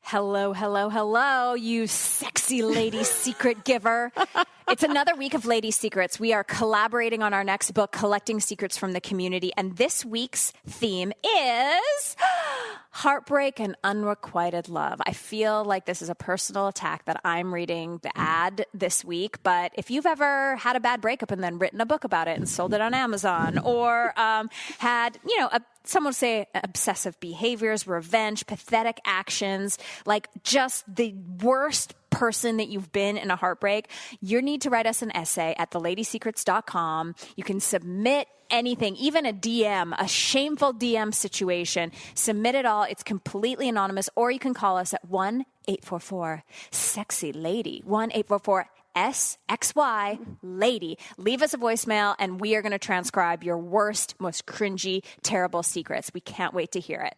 Hello, hello, hello, you sexy lady secret giver. It's another week of Lady Secrets. We are collaborating on our next book, Collecting Secrets from the Community. And this week's theme is heartbreak and unrequited love. I feel like this is a personal attack that I'm reading the ad this week. But if you've ever had a bad breakup and then written a book about it and sold it on Amazon, or had, someone would say obsessive behaviors, revenge, pathetic actions, like just the worst person that you've been in a heartbreak, you need to write us an essay at theladysecrets.com. You can submit anything, even a DM, a shameful DM situation. Submit it all. It's completely anonymous, or you can call us at 1-844-SEXY-LADY, 1-844-SXY lady. Leave us a voicemail and we are going to transcribe your worst, most cringy, terrible secrets. We can't wait to hear it.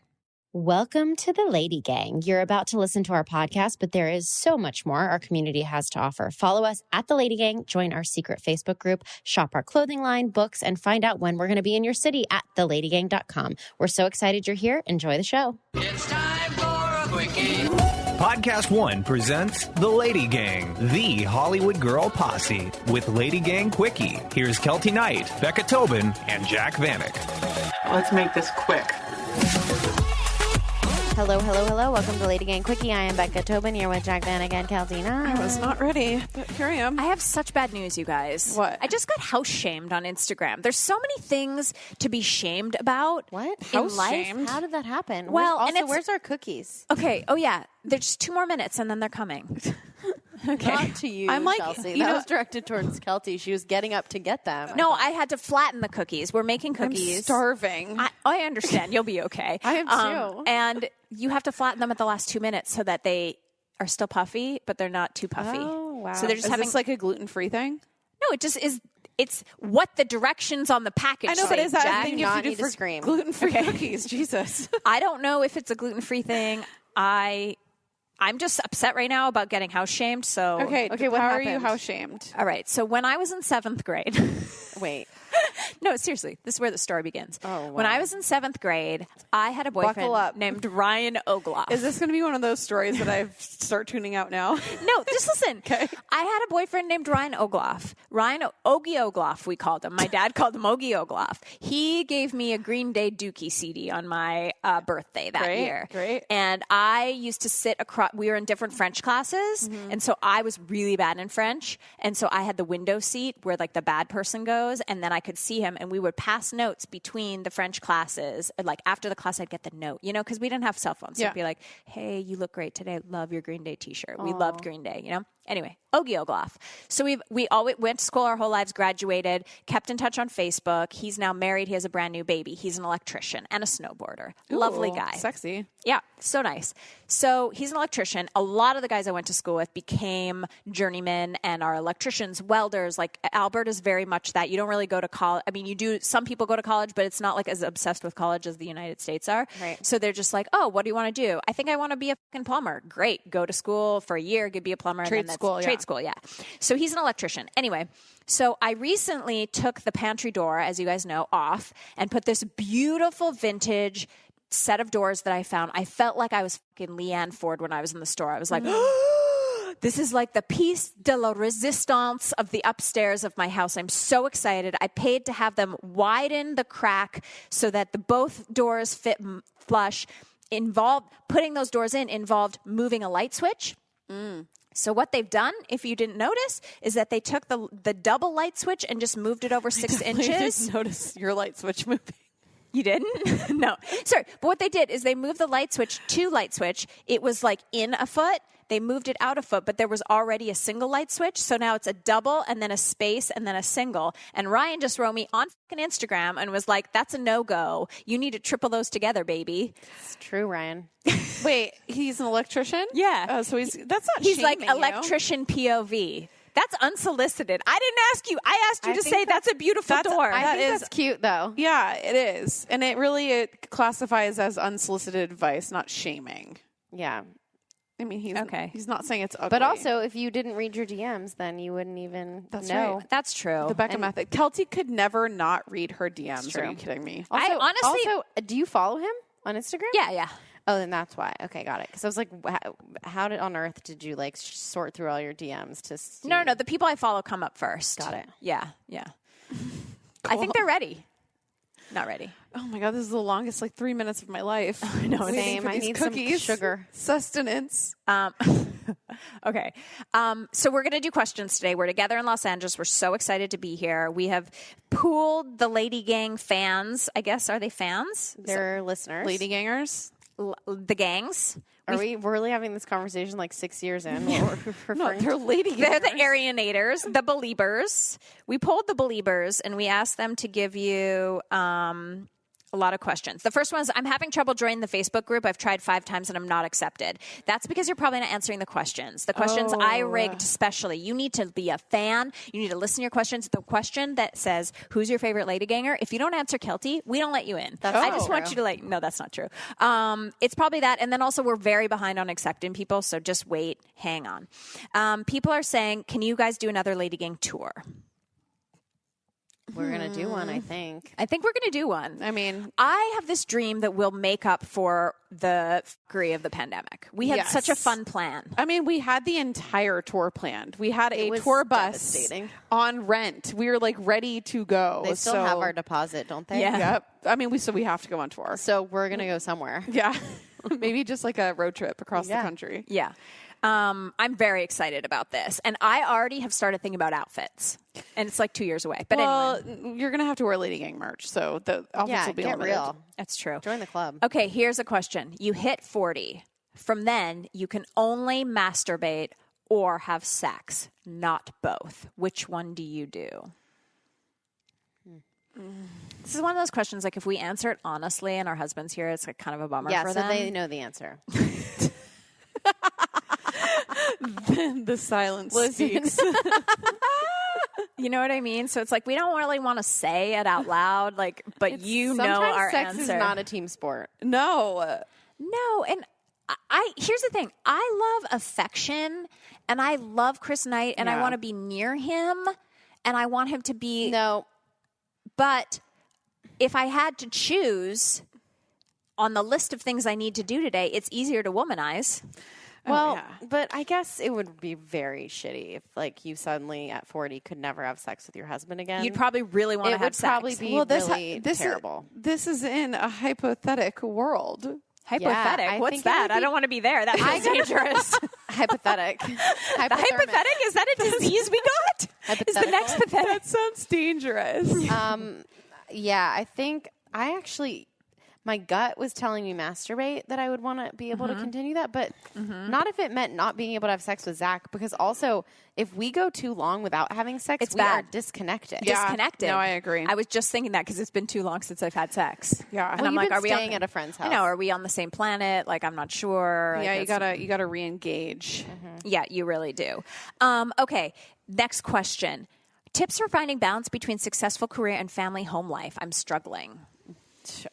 Welcome to the Lady Gang. You're about to listen to our podcast, but there is so much more our community has to offer. Follow us at the Lady Gang, join our secret Facebook group, shop our clothing line, books, and find out when we're going to be in your city at theladygang.com. We're so excited you're here. Enjoy the show. It's time for a Quickie. Podcast One presents The Lady Gang, the Hollywood girl posse, with LadyGang Quickie. Here's Kelty Knight, Becca Tobin, and Jack Vanek. Let's make this quick. Hello, hello, hello. Welcome to Lady Gang Quickie. I am Becca Tobin here with Jack Vanek and Kelty Knight. I was not ready, but here I am. I have such bad news, you guys. What? I just got house shamed on Instagram. There's so many things to be shamed about. What? In life. shamed? How did that happen? Well, and where's our cookies? Okay. Oh, yeah. There's 2 more minutes and then they're coming. Okay. Not to you, I'm like, Chelsea. you That know- was directed towards Kelty. She was getting up to get them. No, I had to flatten the cookies. We're making cookies. I'm starving. I understand. You'll be okay. I am too. And you have to flatten them at the last 2 minutes so that they are still puffy, but they're not too puffy. Oh, wow. So they're just Is having this like a gluten-free thing? No, it just is. It's what the directions on the package I know, say, but is that Jack. a thing you not have to do need to for scream. gluten-free cookies? Jesus. I don't know if it's a gluten-free thing. I'm just upset right now about getting house shamed. So Okay, what how are you happened? house shamed? all right. So when I was in 7th grade, Wait. no, seriously, this is where the story begins. Oh, wow. When I was in 7th grade, I had a Buckle boyfriend up. named Ryan Ogloff. Is this going to be one of those stories that I start tuning out now? No, just listen. Okay. I had a boyfriend named Ryan Ogloff. Ogie Ogloff, we called him. My dad called him Ogie Ogloff. He gave me a Green Day Dookie CD on my birthday that year. Great. And I used to sit across, we were in different French classes. And so I was really bad in French. And so I had the window seat where like the bad person goes. And then I could see him and we would pass notes between the French classes. And like after the class, I'd get the note, because we didn't have cell phones. So Yeah. it'd be like, hey, you look great today. Love your Green Day t-shirt. We loved Green Day, Anyway, Ogie Ogloff. So we all went to school our whole lives, graduated, kept in touch on Facebook. He's now married. He has a brand new baby. He's an electrician and a snowboarder. Lovely Ooh, guy. Sexy. Yeah, so nice. So he's an electrician. A lot of the guys I went to school with became journeymen and are electricians, welders. Like Alberta's very much that. You don't really go to college. I mean, you do. Some people go to college, but it's not like as obsessed with college as the United States are. Right. So they're just like, oh, what do you want to do? I think I want to be a fucking plumber. Great. Go to school for a year, be a plumber. Trade and then school, Trade yeah. school, yeah. So he's an electrician. Anyway, so I recently took the pantry door, as you guys know, off and put this beautiful vintage set of doors that I found. I felt like I was fucking Leanne Ford when I was in the store. I was like, this is like the piece de la resistance of the upstairs of my house. I'm so excited. I paid to have them widen the crack so that both doors fit flush. Putting those doors in involved moving a light switch. So what they've done, if you didn't notice, is that they took the double light switch and just moved it over 6 inches. Please notice your light switch moving. You didn't? No. Sorry. But what they did is they moved the light switch to light switch. It was like in a foot. They moved it out a foot, but there was already a single light switch. So now it's a double and then a space and then a single. And Ryan just wrote me on fucking Instagram and was like, that's a no-go. You need to triple those together, baby. It's true, Ryan. Wait, he's an electrician? Yeah. Oh, so that's not He's like shaming you. electrician POV. That's unsolicited. I didn't ask you. I asked you I to think say that's a beautiful door. I think is- that's cute, though. Yeah, it is. And it classifies as unsolicited advice, not shaming. Yeah. I mean, Okay. he's not saying it's ugly. But also, if you didn't read your DMs, then you wouldn't even That's know. right. That's true. the Becca method. Kelty could never not read her DMs. true. Are you kidding me? I honestly- Also, do you follow him on Instagram? Yeah. Oh, then that's why. Okay, got it. Because I was like, how on earth did you like sort through all your DMs to see? No. The people I follow come up first. Got it. Yeah. I think they're ready. Not ready. Oh my God, this is the longest 3 minutes of my life. I know. Same. I need cookies, some sugar. Sustenance. Okay. So we're going to do questions today. We're together in Los Angeles. We're so excited to be here. We have pooled the LadyGang fans. I guess, are they fans? They're listeners. LadyGangers. The gangs. Are we really having this conversation 6 years in? No, they're LadyGangers. They're the Arianators, the Beliebers. We polled the Beliebers, and we asked them to give you a lot of questions. The first one is, I'm having trouble joining the Facebook group. I've tried 5 times, and I'm not accepted. That's because you're probably not answering the questions. The questions I rigged specially. You need to be a fan. You need to listen to your questions. The question that says, who's your favorite LadyGanger? If you don't answer Kelty, we don't let you in. I just want you to no, that's not true. It's probably that. And then also we're very behind on accepting people, so just wait. Hang on. People are saying, can you guys do another LadyGang tour? We're going to do one, I think. I think we're going to do one. I mean, I have this dream that we'll make up for the fuckery of the pandemic. We had such a fun plan. I mean, we had the entire tour planned. We had a was tour bus devastating. on rent. We were ready to go. They still have our deposit, don't they? Yeah. Yep. I mean, we have to go on tour. So we're going to go somewhere. Yeah. Maybe just a road trip across the country. Yeah. I'm very excited about this. And I already have started thinking about outfits. And it's 2 years away. But anyway. You're going to have to wear LadyGang merch, so the outfits will be get limited. real. That's true. Join the club. Okay, here's a question. You hit 40. From then, you can only masturbate or have sex, not both. Which one do you do? This is one of those questions, if we answer it honestly and our husband's here, it's kind of a bummer for them. Yeah, so they know the answer. The silence speaks. You know what I mean? So it's we don't really want to say it out loud, but Sometimes our sex answer. is not a team sport. No. No, and here's the thing. I love affection, and I love Chris Knight, and I want to be near him, and I want him to be... No. But if I had to choose on the list of things I need to do today, it's easier to womanize. Well, but I guess it would be very shitty if, you suddenly at 40 could never have sex with your husband again. You'd probably really want to have sex. It would probably be this terrible. This is in a hypothetical world. Hypothetic? Yeah, What's that? I don't want to be there. That feels dangerous. Hypothetic. Hypothetic? Is that a disease we got? Is the next pathetic? That sounds dangerous. Yeah, I think my gut was telling me masturbate, that I would want to be able to continue that, but not if it meant not being able to have sex with Zach, because also if we go too long without having sex, we are disconnected. Yeah. Disconnected. No, I agree. I was just thinking that because it's been too long since I've had sex. Yeah. And Well, I'm you've been are we staying at a friend's house? I know. Are we on the same planet? I'm not sure. Yeah, you gotta re-engage. Yeah, you really do. Okay, next question. Tips for finding balance between successful career and family home life. I'm struggling.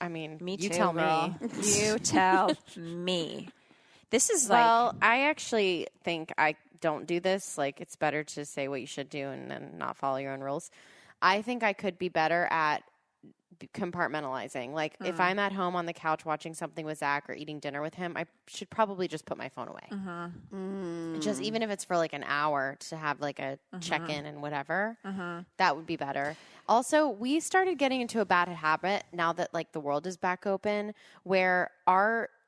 I mean, Me you too, tell girl. me. You tell me. This is Well, I actually think I don't do this. It's better to say what you should do and then not follow your own rules. I think I could be better at compartmentalizing. If I'm at home on the couch watching something with Zach or eating dinner with him, I should probably just put my phone away. Just even if it's for an hour to have a check-in and whatever, that would be better. Also, we started getting into a bad habit now that the world is back open, where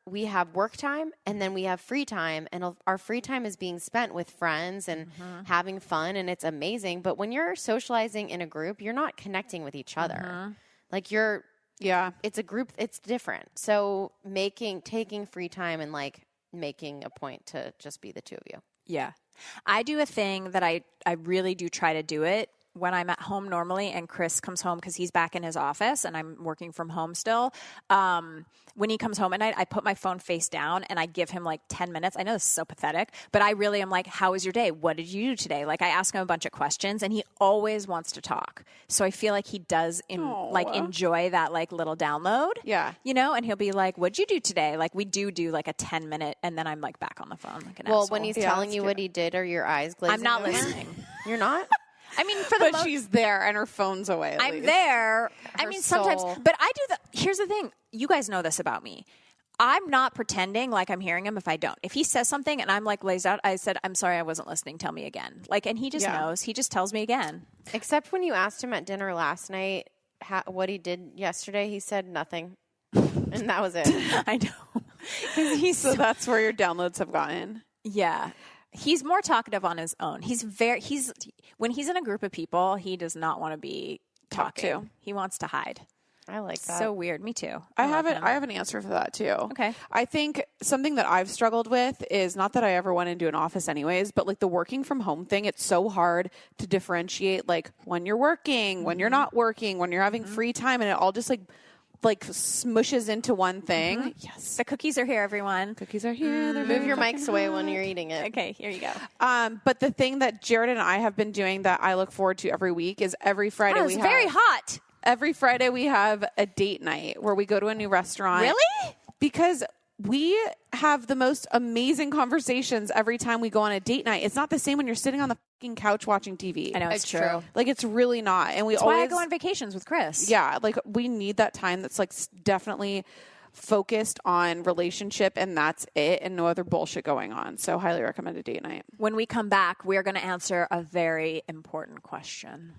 we have work time and then we have free time, and our free time is being spent with friends and having fun, and it's amazing. But when you're socializing in a group, you're not connecting with each other. It's a group, it's different. So taking free time and making a point to just be the two of you. Yeah. I do a thing that I really do try to do it when I'm at home normally and Chris comes home because he's back in his office and I'm working from home still. When he comes home at night, I put my phone face down and I give him 10 minutes. I know this is so pathetic, but I really am how was your day? What did you do today? I ask him a bunch of questions and he always wants to talk. So I feel he does enjoy that little download. Yeah. And he'll be what'd you do today? We do a 10-minute and then I'm back on the phone an Well, asshole. when he's telling you what he did, are your eyes glazing I'm not over? listening. You're not? I mean, But she's there and her phone's away. I'm there. I mean, sometimes, soul. but here's the thing. You guys know this about me. I'm not pretending like I'm hearing him if I don't. If he says something and I'm like lays out, I said, I'm sorry, I wasn't listening. Tell me again. Like, and he just knows. He just tells me again. Except when you asked him at dinner last night what he did yesterday, he said nothing. And that was it. I know. So that's where your downloads have gotten. Yeah. He's more talkative on his own. When he's in a group of people, he does not want to be talking. to. He wants to hide. I like that. So weird. Me too. I have an answer for that too. Okay. I think something that I've struggled with is not that I ever went into an office anyways, but like the working from home thing, it's so hard to differentiate like when you're working, when you're not working, when you're having free time, and it all just like smushes into one thing. Yes. The cookies are here, everyone. Cookies are here. They're Move your very mics fucking away hot. when you're eating it. Okay, here you go. But the thing that Jared and I have been doing that I look forward to every week is every Friday It's very hot. Every Friday we have a date night where we go to a new restaurant. Really? Because we have the most amazing conversations every time we go on a date night. It's not the same when you're sitting on the fucking couch watching TV. I know, it's true. Like, it's really not. And That's why I go on vacations with Chris. Yeah, like we need that time that's like definitely focused on relationship, and that's it, and no other bullshit going on. So highly recommend a date night. When we come back, we're going to answer a very important question.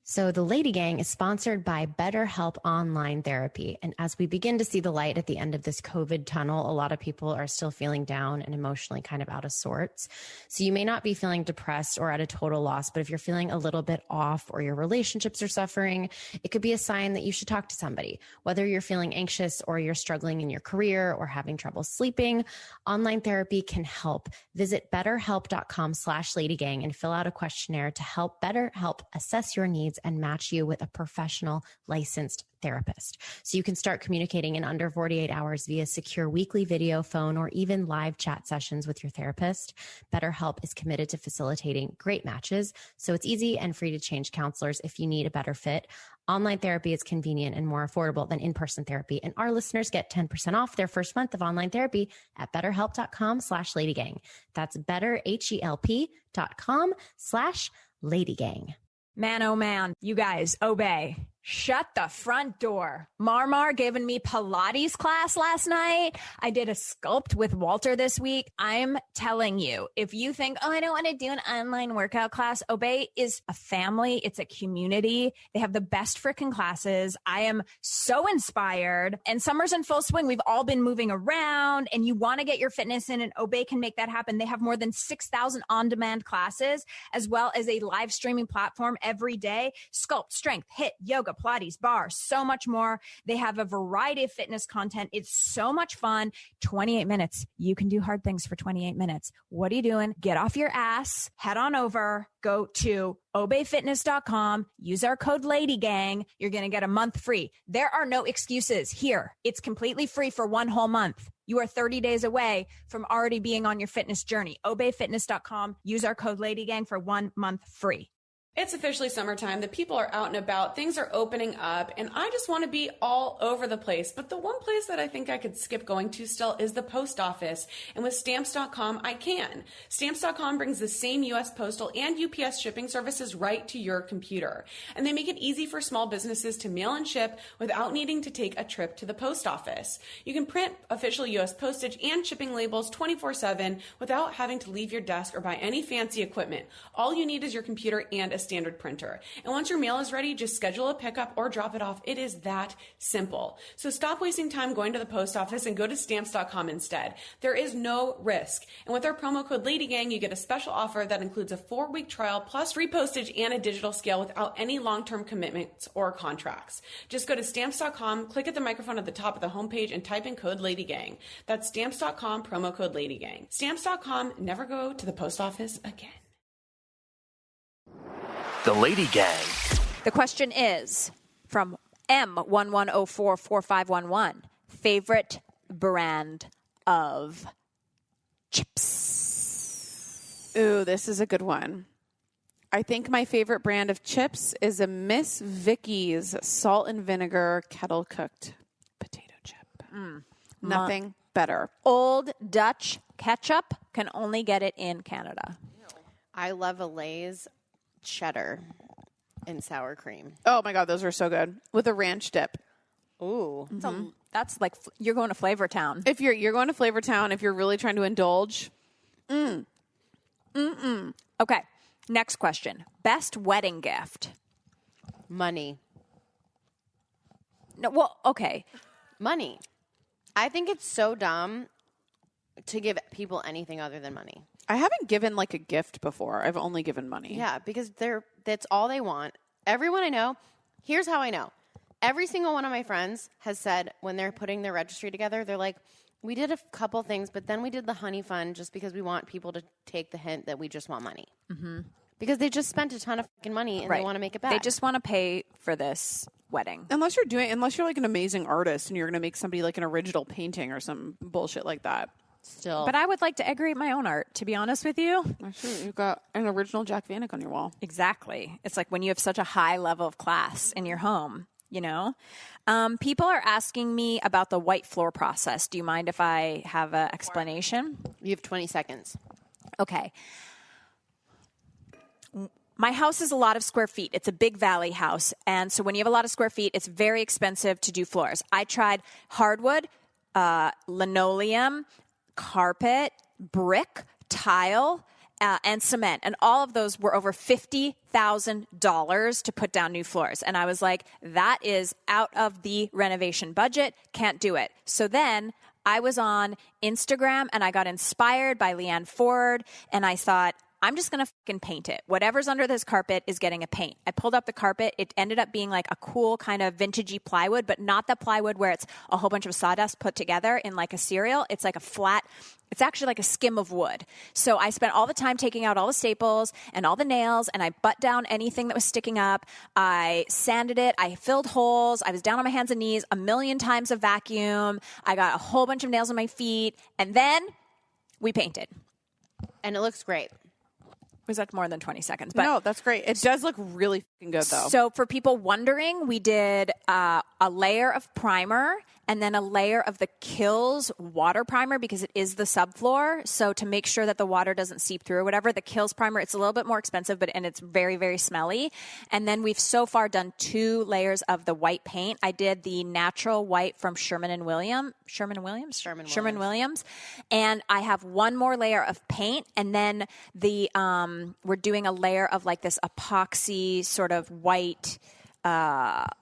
So the Lady Gang is sponsored by BetterHelp Online Therapy. And as we begin to see the light at the end of this COVID tunnel, a lot of people are still feeling down and emotionally kind of out of sorts. So you may not be feeling depressed or at a total loss, but if you're feeling a little bit off or your relationships are suffering, it could be a sign that you should talk to somebody. Whether you're feeling anxious or you're struggling in your career or having trouble sleeping, online therapy can help. Visit betterhelp.com/LadyGang and fill out a questionnaire to help BetterHelp assess your needs and match you with a professional licensed therapist. So you can start communicating in under 48 hours via secure weekly video, phone, or even live chat sessions with your therapist. BetterHelp is committed to facilitating great matches, so it's easy and free to change counselors if you need a better fit. Online therapy is convenient and more affordable than in-person therapy, and our listeners get 10% off their first month of online therapy at betterhelp.com/LadyGang. That's betterhelp.com/LadyGang. Man, oh man, you guys, obey. Shut the front door. Marmar giving me Pilates class last night. I did a sculpt with Walter this week. I'm telling you, if you think, oh, I don't want to do an online workout class, Obey is a family. It's a community. They have the best freaking classes. I am so inspired. And summer's in full swing. We've all been moving around and you want to get your fitness in, and Obey can make that happen. They have more than 6,000 on-demand classes, as well as a live streaming platform every day. Sculpt, strength, HIIT, yoga, Pilates, bar, so much more. They have a variety of fitness content. It's so much fun. 28 minutes. You can do hard things for 28 minutes. What are you doing? Get off your ass, head on over, go to obeyfitness.com, use our code LadyGang. You're going to get a month free. There are no excuses here. It's completely free for one whole month. You are 30 days away from already being on your fitness journey. Obeyfitness.com, use our code LadyGang for 1 month free. It's officially summertime. The people are out and about. Things are opening up, and I just want to be all over the place. But the one place that I think I could skip going to still is the post office. And with Stamps.com, I can. Stamps.com brings the same U.S. Postal and UPS shipping services right to your computer. And they make it easy for small businesses to mail and ship without needing to take a trip to the post office. You can print official U.S. postage and shipping labels 24/7 without having to leave your desk or buy any fancy equipment. All you need is your computer and a standard printer. And once your mail is ready, just schedule a pickup or drop it off. It is that simple. So stop wasting time going to the post office and go to Stamps.com instead. There is no risk. And with our promo code LadyGang, you get a special offer that includes a 4-week trial plus free postage and a digital scale without any long-term commitments or contracts. Just go to Stamps.com, click at the microphone at the top of the homepage, and type in code LadyGang. That's Stamps.com, promo code LadyGang. Stamps.com, never go to the post office again. The Lady Gang. The question is from M11044511. Favorite brand of chips? Ooh, this is a good one. I think my favorite brand of chips is a Miss Vicky's salt and vinegar kettle cooked potato chip. Nothing better. Old Dutch ketchup, can only get it in Canada. I love a Lay's cheddar and sour cream. Oh my God, those are so good with a ranch dip. Ooh. That's like you're going to Flavor Town. If you're going to Flavor Town, if you're really trying to indulge. Okay, next question. Best wedding gift. Money. No, well, okay. Money. I think it's so dumb to give people anything other than money. I haven't given like a gift before. I've only given money. Yeah, because that's all they want. Everyone I know, here's how I know. Every single one of my friends has said when they're putting their registry together, they're like, we did a couple things, but then we did the honey fund just because we want people to take the hint that we just want money. Mm-hmm. Because they just spent a ton of fucking money and they want to make it back. They just want to pay for this wedding. Unless you're like an amazing artist and you're going to make somebody like an original painting or some bullshit like that. Still. But I would like to decorate my own art, to be honest with you. Actually, you've got an original Jack Vanek on your wall. Exactly. It's like when you have such a high level of class in your home, you know? People are asking me about the white floor process. Do you mind if I have an explanation? You have 20 seconds. Okay. My house is a lot of square feet. It's a big valley house. And so when you have a lot of square feet, it's very expensive to do floors. I tried hardwood, linoleum, carpet, brick, tile, and cement. And all of those were over $50,000 to put down new floors. And I was like, that is out of the renovation budget. Can't do it. So then I was on Instagram and I got inspired by Leanne Ford. And I thought, I'm just going to fucking paint it. Whatever's under this carpet is getting a paint. I pulled up the carpet. It ended up being like a cool kind of vintagey plywood, but not the plywood where it's a whole bunch of sawdust put together in like a cereal. It's like a flat, it's actually like a skim of wood. So I spent all the time taking out all the staples and all the nails, and I butt down anything that was sticking up. I sanded it. I filled holes. I was down on my hands and knees a million times of vacuum. I got a whole bunch of nails on my feet, and then we painted. And it looks great. Was that more than 20 seconds? But No, that's great. It does look really fucking good, though. So for people wondering, we did a layer of primer and then a layer of the Kills water primer because it is the subfloor. So to make sure that the water doesn't seep through or whatever, the Kills primer, it's a little bit more expensive, and it's very, very smelly. And then we've so far done 2 layers of the white paint. I did the natural white from Sherman Williams. And I have one more layer of paint, and then we're doing a layer of like this epoxy sort of white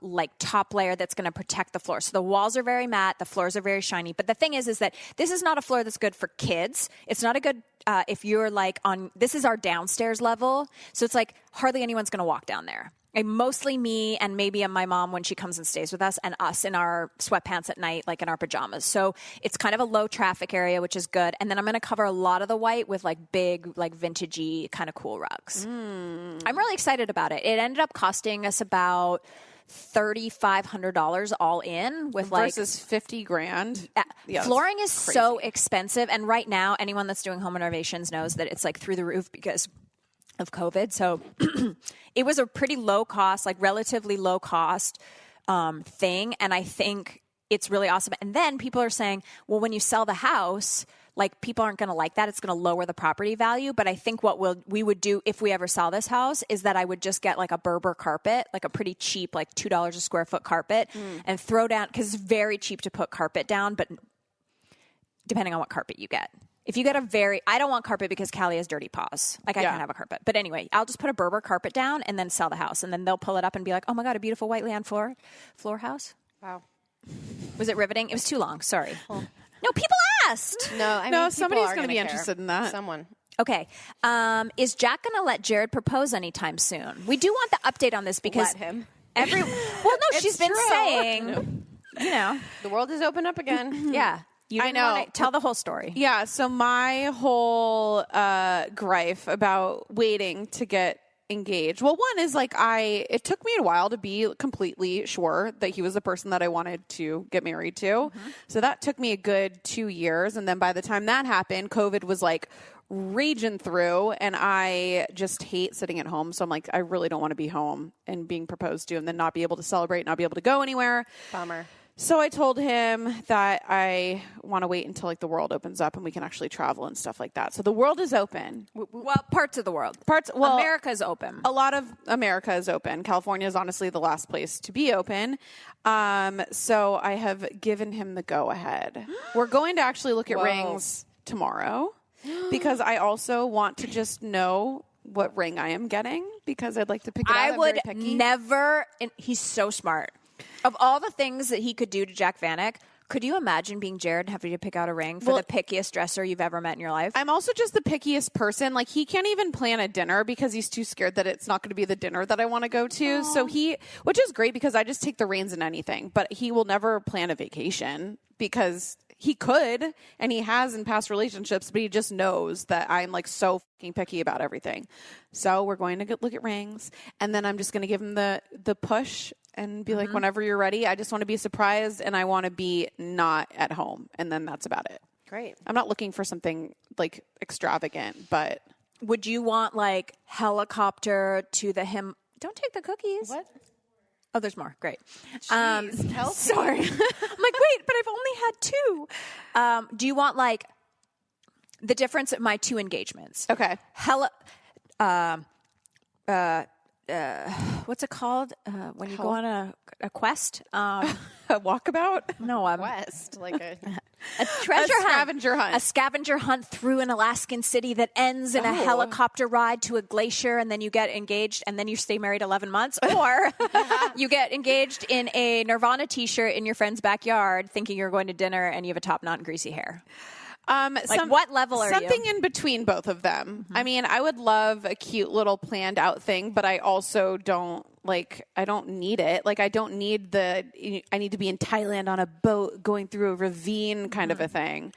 like top layer that's going to protect the floor. So the walls are very matte, the floors are very shiny. But the thing is that this is not a floor that's good for kids. It's not a good if you're like this is our downstairs level. So it's like hardly anyone's going to walk down there. And mostly me and maybe my mom when she comes and stays with us, and us in our sweatpants at night, like in our pajamas. So it's kind of a low traffic area, which is good. And then I'm going to cover a lot of the white with like big, like vintagey kind of cool rugs. I'm really excited about it. It ended up costing us about $3,500 all in with versus $50,000. Yeah, flooring is so expensive. And right now, anyone that's doing home renovations knows that it's like through the roof because of COVID. So it was a pretty low cost, like relatively low cost thing. And I think it's really awesome. And then people are saying, well, when you sell the house, like people aren't going to like that. It's going to lower the property value. But I think what we would do if we ever sell this house is that I would just get like a Berber carpet, like a pretty cheap, like $2 a square foot carpet and throw down, because it's very cheap to put carpet down, but depending on what carpet you get. If you get I don't want carpet because Callie has dirty paws. Like I can't have a carpet. But anyway, I'll just put a Berber carpet down and then sell the house. And then they'll pull it up and be like, oh my God, a beautiful white land floor house. Wow. Was it riveting? It was too long. Sorry. No, people asked. No, somebody's going to be interested in that. Someone. Okay. Is Jack going to let Jared propose anytime soon? We do want the update on this because let him. She's been saying, you know, the world is open up again. Yeah. I know. Tell the whole story. Yeah. So my whole gripe about waiting to get engaged. Well, one is like it took me a while to be completely sure that he was the person that I wanted to get married to. Mm-hmm. So that took me a good 2 years. And then by the time that happened, COVID was like raging through, and I just hate sitting at home. So I'm like, I really don't want to be home and being proposed to and then not be able to celebrate, not be able to go anywhere. Bummer. So I told him that I want to wait until like the world opens up and we can actually travel and stuff like that. So the world is open. Well, parts of the world. Well, America's open. A lot of America is open. California is honestly the last place to be open. So I have given him the go ahead. We're going to actually look at rings tomorrow because I also want to just know what ring I am getting because I'd like to pick it out. I I'm would very picky. never, and he's so smart. Of all the things that he could do to Jack Vanek, could you imagine being Jared and having to pick out a ring for the pickiest dresser you've ever met in your life? I'm also just the pickiest person. Like, he can't even plan a dinner because he's too scared that it's not going to be the dinner that I want to go to. Aww. So which is great because I just take the reins in anything, but he will never plan a vacation because he could, and he has in past relationships, but he just knows that I'm like so fucking picky about everything. So we're going to look at rings, and then I'm just going to give him the push and be like, whenever you're ready, I just want to be surprised, and I want to be not at home, and then that's about it. Great. I'm not looking for something like extravagant, but would you want like helicopter to the him? Don't take the cookies. What? Oh, there's more. Great. Jeez, Kelsey. Sorry. I'm like, wait, but I've only had 2. Do you want like the difference of my 2 engagements? okay. What's it called when you go on a quest? A walkabout? No, West, like a treasure A scavenger hunt. A scavenger hunt through an Alaskan city that ends in a helicopter ride to a glacier, and then you get engaged, and then you stay married 11 months. Or you get engaged in a Nirvana t-shirt in your friend's backyard thinking you're going to dinner and you have a top knot and greasy hair. What level are you? Something in between both of them. I mean, I would love a cute little planned out thing, but I also don't I don't need it. Like, I don't need I need to be in Thailand on a boat going through a ravine kind of a thing.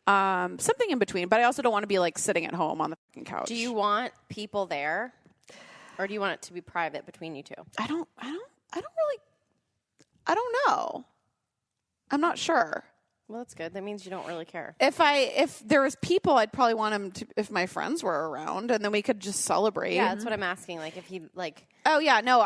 Something in between, but I also don't want to be like sitting at home on the fucking couch. Do you want people there, or do you want it to be private between you two? I don't know. I'm not sure. Well, that's good. That means you don't really care. If there was people, I'd probably want him to, if my friends were around, and then we could just celebrate. Yeah, that's what I'm asking. Like, if he Oh yeah, no,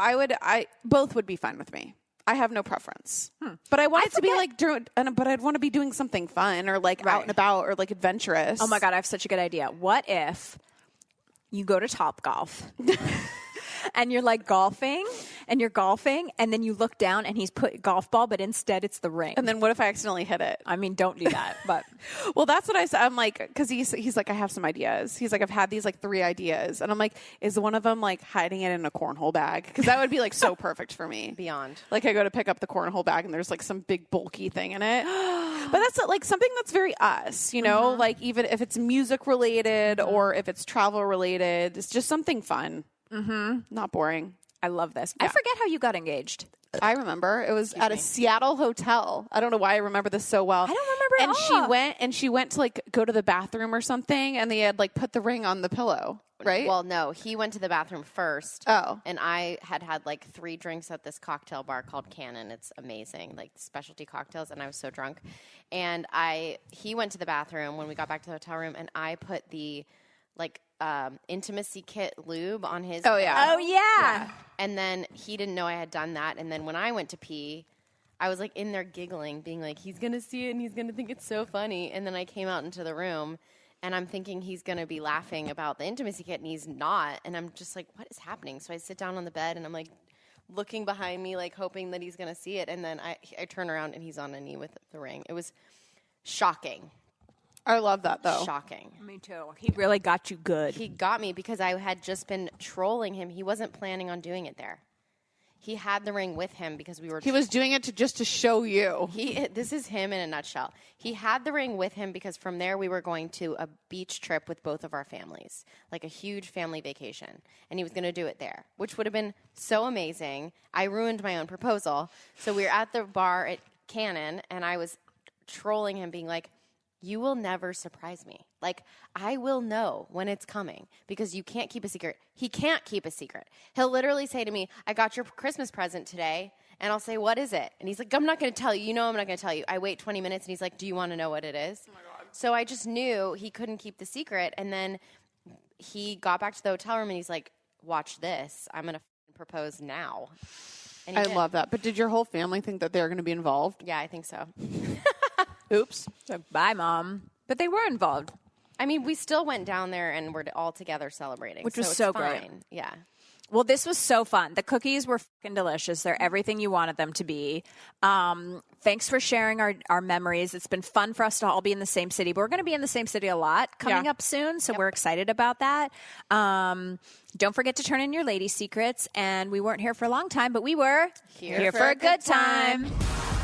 both would be fine with me. I have no preference, but I want it to be like but I'd want to be doing something fun or like out and about or like adventurous. Oh my God, I have such a good idea. What if you go to Topgolf and you're like golfing and then you look down and he's put golf ball, but instead it's the ring. And then what if I accidentally hit it? I mean, don't do that. But well, that's what I said. I'm like, because he's like, I have some ideas. He's like, I've had these like 3 ideas, and I'm like, is one of them like hiding it in a cornhole bag? Because that would be like so perfect for me. Beyond. Like, I go to pick up the cornhole bag and there's like some big bulky thing in it. But that's like something that's very us, you know. Like, even if it's music related or if it's travel related, it's just something fun. Not boring. I love this. Yeah. I forget how you got engaged. I remember it was at a Seattle hotel. I don't know why I remember this so well. I don't remember at all. She went to like go to the bathroom or something, and they had like put the ring on the pillow, right? Well, no, he went to the bathroom first. Oh. And I had like 3 drinks at this cocktail bar called Cannon. It's amazing, like specialty cocktails, and I was so drunk. And he went to the bathroom when we got back to the hotel room, and I put the intimacy kit lube on his. Oh yeah. Oh yeah. And then he didn't know I had done that. And then when I went to pee, I was like in there giggling, being like, he's going to see it and he's going to think it's so funny. And then I came out into the room and I'm thinking he's going to be laughing about the intimacy kit, and he's not. And I'm just like, what is happening? So I sit down on the bed and I'm like looking behind me, like hoping that he's going to see it. And then I turn around and he's on a knee with the ring. It was shocking. I love that though. Shocking. Me too. He really got you good. He got me because I had just been trolling him. He wasn't planning on doing it there. He had the ring with him because we were. He was doing it just to show you. This is him in a nutshell. He had the ring with him because from there we were going to a beach trip with both of our families, like a huge family vacation, and he was going to do it there, which would have been so amazing. I ruined my own proposal. So we were at the bar at Cannon, and I was trolling him, being like, you will never surprise me. Like, I will know when it's coming because you can't keep a secret. He can't keep a secret. He'll literally say to me, I got your Christmas present today. And I'll say, what is it? And he's like, I'm not going to tell you. You know I'm not going to tell you. I wait 20 minutes and he's like, do you want to know what it is? Oh my God. So I just knew he couldn't keep the secret. And then he got back to the hotel room and he's like, watch this. I'm going to propose now. And he I did. love that. But did your whole family think that they were going to be involved? Yeah, I think so. Oops. So, bye, Mom. But they were involved. I mean, we still went down there and we're all together celebrating. Which was it's so great. fine. Yeah. Well, this was so fun. The cookies were fucking delicious. They're everything you wanted them to be. Thanks for sharing our memories. It's been fun for us to all be in the same city. But we're going to be in the same city a lot coming up soon, so we're excited about that. Don't forget to turn in your lady secrets. And we weren't here for a long time, but we were Here for a good time.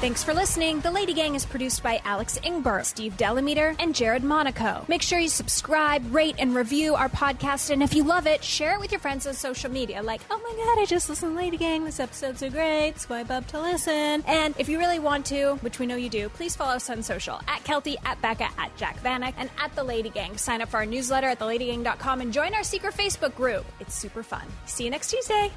Thanks for listening. The Lady Gang is produced by Alex Ingber, Steve Delameter, and Jared Monaco. Make sure you subscribe, rate, and review our podcast. And if you love it, share it with your friends on social media. Like, oh my God, I just listened to Lady Gang. This episode's so great. Swipe up to listen. And if you really want to, which we know you do, please follow us on social. At Kelty, at Becca, at Jack Vanek, and at The Lady Gang. Sign up for our newsletter at theladygang.com and join our secret Facebook group. It's super fun. See you next Tuesday.